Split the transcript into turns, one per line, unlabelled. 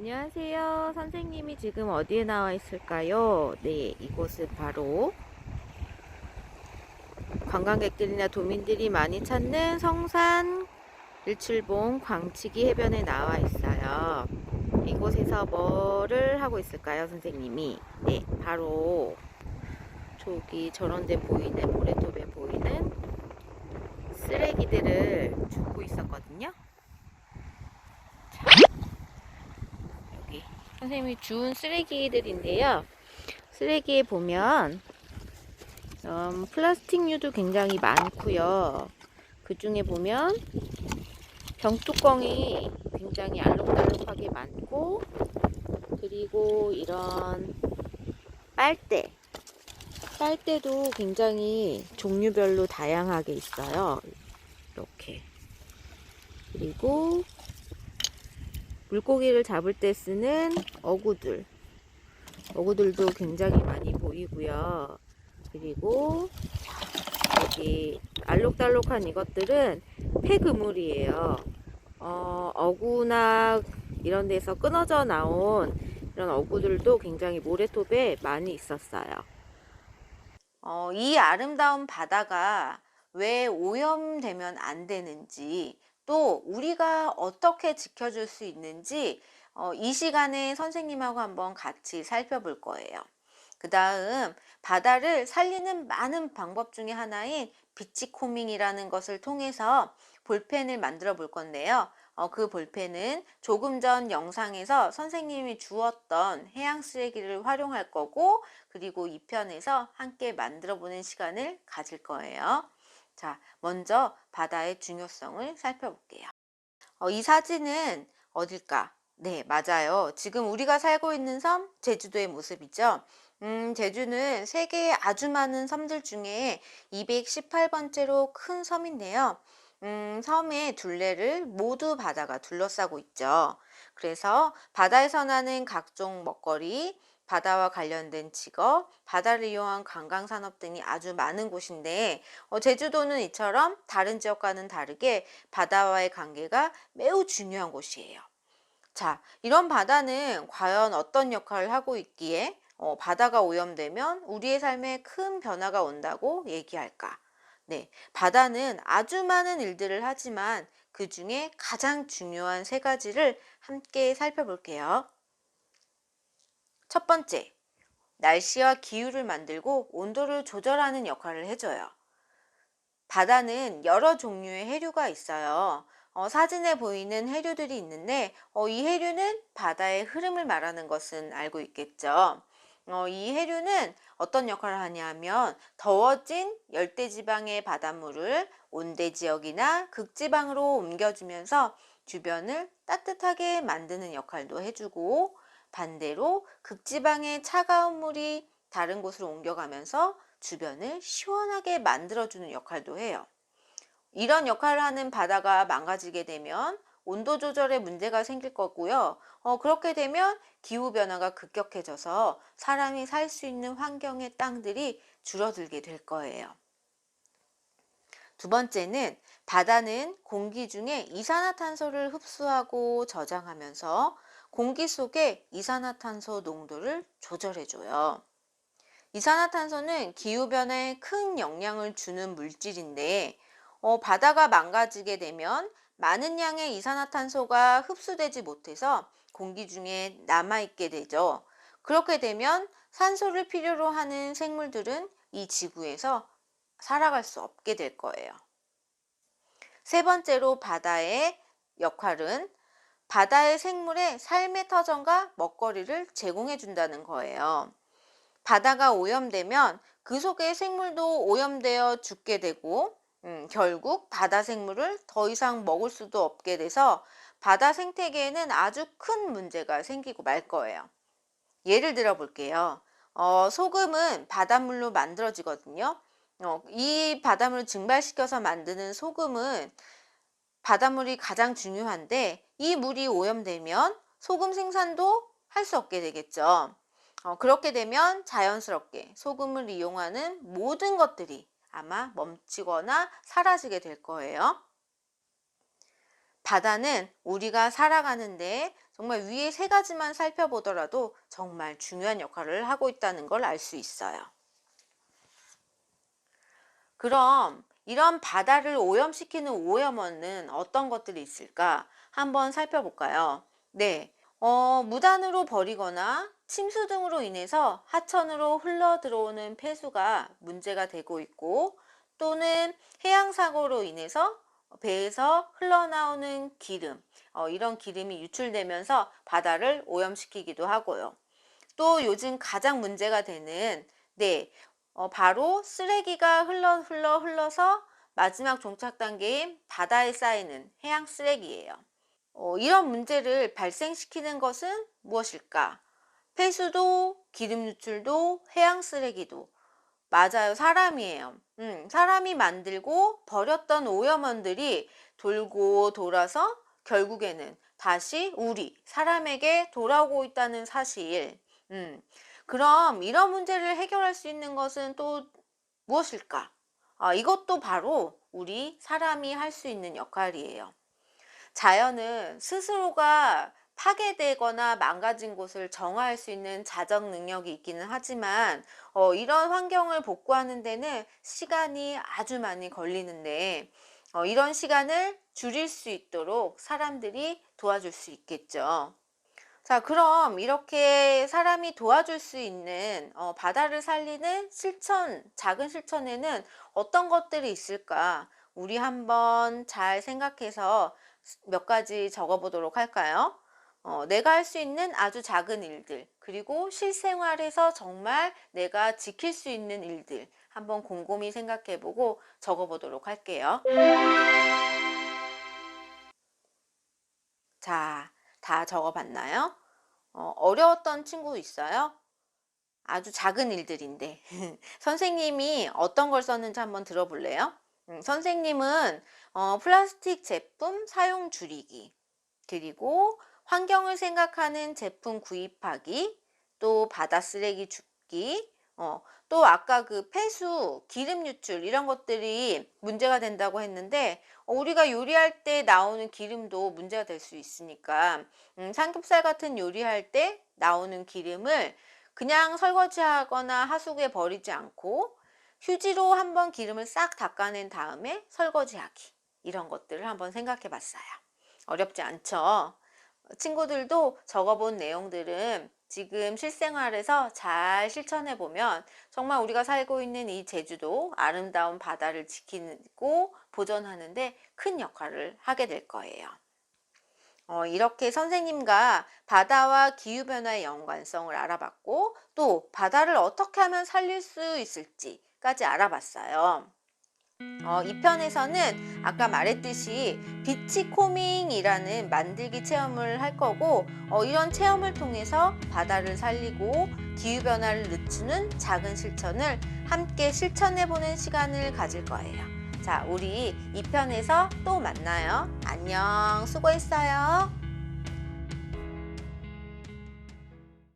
안녕하세요. 선생님이 지금 어디에 나와 있을까요? 네, 이곳은 바로 관광객들이나 도민들이 많이 찾는 성산 일출봉 광치기 해변에 나와 있어요. 이곳에서 뭐를 하고 있을까요, 선생님이? 네, 바로 저기 저런 데 보이는 모래톱에 보이는 쓰레기들을 줍고 있었거든요. 여기 선생님이 준 쓰레기들인데요. 쓰레기에 보면 플라스틱류도 굉장히 많고요. 그 중에 보면 병뚜껑이 굉장히 알록달록하게 많고, 그리고 이런 빨대도 굉장히 종류별로 다양하게 있어요. 이렇게. 그리고 물고기를 잡을 때 쓰는 어구들도 굉장히 많이 보이고요. 그리고 여기 알록달록한 이것들은 폐그물이에요. 어구나 이런 데서 끊어져 나온 이런 어구들도 굉장히 모래톱에 많이 있었어요. 이 아름다운 바다가 왜 오염되면 안 되는지, 또 우리가 어떻게 지켜줄 수 있는지 이 시간에 선생님하고 한번 같이 살펴볼 거예요. 그 다음 바다를 살리는 많은 방법 중에 하나인 비치코밍이라는 것을 통해서 볼펜을 만들어 볼 건데요. 그 볼펜은 조금 전 영상에서 선생님이 주었던 해양 쓰레기를 활용할 거고, 그리고 2편에서 함께 만들어 보는 시간을 가질 거예요. 자, 먼저 바다의 중요성을 살펴볼게요. 이 사진은 어딜까? 네, 맞아요. 지금 우리가 살고 있는 섬, 제주도의 모습이죠. 제주는 세계에 아주 많은 섬들 중에 218번째로 큰 섬인데요. 섬의 둘레를 모두 바다가 둘러싸고 있죠. 그래서 바다에서 나는 각종 먹거리, 바다와 관련된 직업, 바다를 이용한 관광산업 등이 아주 많은 곳인데, 제주도는 이처럼 다른 지역과는 다르게 바다와의 관계가 매우 중요한 곳이에요. 자, 이런 바다는 과연 어떤 역할을 하고 있기에 바다가 오염되면 우리의 삶에 큰 변화가 온다고 얘기할까? 네, 바다는 아주 많은 일들을 하지만 그 중에 가장 중요한 세 가지를 함께 살펴볼게요. 첫 번째, 날씨와 기후를 만들고 온도를 조절하는 역할을 해줘요. 바다는 여러 종류의 해류가 있어요. 사진에 보이는 해류들이 있는데, 이 해류는 바다의 흐름을 말하는 것은 알고 있겠죠. 이 해류는 어떤 역할을 하냐면 더워진 열대지방의 바닷물을 온대 지역이나 극지방으로 옮겨주면서 주변을 따뜻하게 만드는 역할도 해주고, 반대로 극지방의 차가운 물이 다른 곳으로 옮겨가면서 주변을 시원하게 만들어주는 역할도 해요. 이런 역할을 하는 바다가 망가지게 되면 온도 조절에 문제가 생길 거고요. 그렇게 되면 기후변화가 급격해져서 사람이 살 수 있는 환경의 땅들이 줄어들게 될 거예요. 두 번째는 바다는 공기 중에 이산화탄소를 흡수하고 저장하면서 공기 속의 이산화탄소 농도를 조절해줘요. 이산화탄소는 기후변화에 큰 영향을 주는 물질인데, 바다가 망가지게 되면 많은 양의 이산화탄소가 흡수되지 못해서 공기 중에 남아있게 되죠. 그렇게 되면 산소를 필요로 하는 생물들은 이 지구에서 살아갈 수 없게 될 거예요. 세 번째로 바다의 역할은 바다의 생물의 삶의 터전과 먹거리를 제공해 준다는 거예요. 바다가 오염되면 그 속의 생물도 오염되어 죽게 되고, 결국 바다 생물을 더 이상 먹을 수도 없게 돼서 바다 생태계에는 아주 큰 문제가 생기고 말 거예요. 예를 들어 볼게요. 소금은 바닷물로 만들어지거든요. 이 바닷물을 증발시켜서 만드는 소금은 바닷물이 가장 중요한데, 이 물이 오염되면 소금 생산도 할 수 없게 되겠죠. 그렇게 되면 자연스럽게 소금을 이용하는 모든 것들이 아마 멈추거나 사라지게 될 거예요. 바다는 우리가 살아가는데 정말 위에 세 가지만 살펴보더라도 정말 중요한 역할을 하고 있다는 걸 알 수 있어요. 그럼 이런 바다를 오염시키는 오염원은 어떤 것들이 있을까? 한번 살펴볼까요? 네. 무단으로 버리거나 침수 등으로 인해서 하천으로 흘러 들어오는 폐수가 문제가 되고 있고, 또는 해양사고로 인해서 배에서 흘러나오는 기름, 이런 기름이 유출되면서 바다를 오염시키기도 하고요. 또 요즘 가장 문제가 되는, 네, 바로 쓰레기가 흘러서 마지막 종착 단계인 바다에 쌓이는 해양 쓰레기예요. 이런 문제를 발생시키는 것은 무엇일까? 폐수도, 기름 유출도, 해양 쓰레기도. 맞아요. 사람이에요. 사람이 만들고 버렸던 오염원들이 돌고 돌아서 결국에는 다시 우리 사람에게 돌아오고 있다는 사실. 음, 그럼 이런 문제를 해결할 수 있는 것은 또 무엇일까? 이것도 바로 우리 사람이 할 수 있는 역할이에요. 자연은 스스로가 파괴되거나 망가진 곳을 정화할 수 있는 자정 능력이 있기는 하지만, 이런 환경을 복구하는 데는 시간이 아주 많이 걸리는데, 이런 시간을 줄일 수 있도록 사람들이 도와줄 수 있겠죠. 자, 그럼 이렇게 사람이 도와줄 수 있는 바다를 살리는 실천, 작은 실천에는 어떤 것들이 있을까? 우리 한번 잘 생각해서 몇 가지 적어보도록 할까요? 내가 할 수 있는 아주 작은 일들, 그리고 실생활에서 정말 내가 지킬 수 있는 일들, 한번 곰곰이 생각해보고 적어보도록 할게요. 자, 다 적어봤나요? 어려웠던 친구 있어요? 아주 작은 일들인데. 선생님이 어떤 걸 썼는지 한번 들어볼래요? 선생님은 플라스틱 제품 사용 줄이기, 그리고 환경을 생각하는 제품 구입하기, 또 바다 쓰레기 줍기, 또 아까 그 폐수, 기름 유출 이런 것들이 문제가 된다고 했는데, 우리가 요리할 때 나오는 기름도 문제가 될 수 있으니까, 삼겹살 같은 요리할 때 나오는 기름을 그냥 설거지하거나 하수구에 버리지 않고 휴지로 한번 기름을 싹 닦아낸 다음에 설거지하기, 이런 것들을 한번 생각해 봤어요. 어렵지 않죠? 친구들도 적어본 내용들은 지금 실생활에서 잘 실천해 보면 정말 우리가 살고 있는 이 제주도 아름다운 바다를 지키고 보존하는데 큰 역할을 하게 될 거예요. 이렇게 선생님과 바다와 기후변화의 연관성을 알아봤고, 또 바다를 어떻게 하면 살릴 수 있을지까지 알아봤어요. 이 편에서는 아까 말했듯이 비치코밍이라는 만들기 체험을 할 거고, 이런 체험을 통해서 바다를 살리고 기후변화를 늦추는 작은 실천을 함께 실천해보는 시간을 가질 거예요. 자, 우리 이 편에서 또 만나요. 안녕, 수고했어요.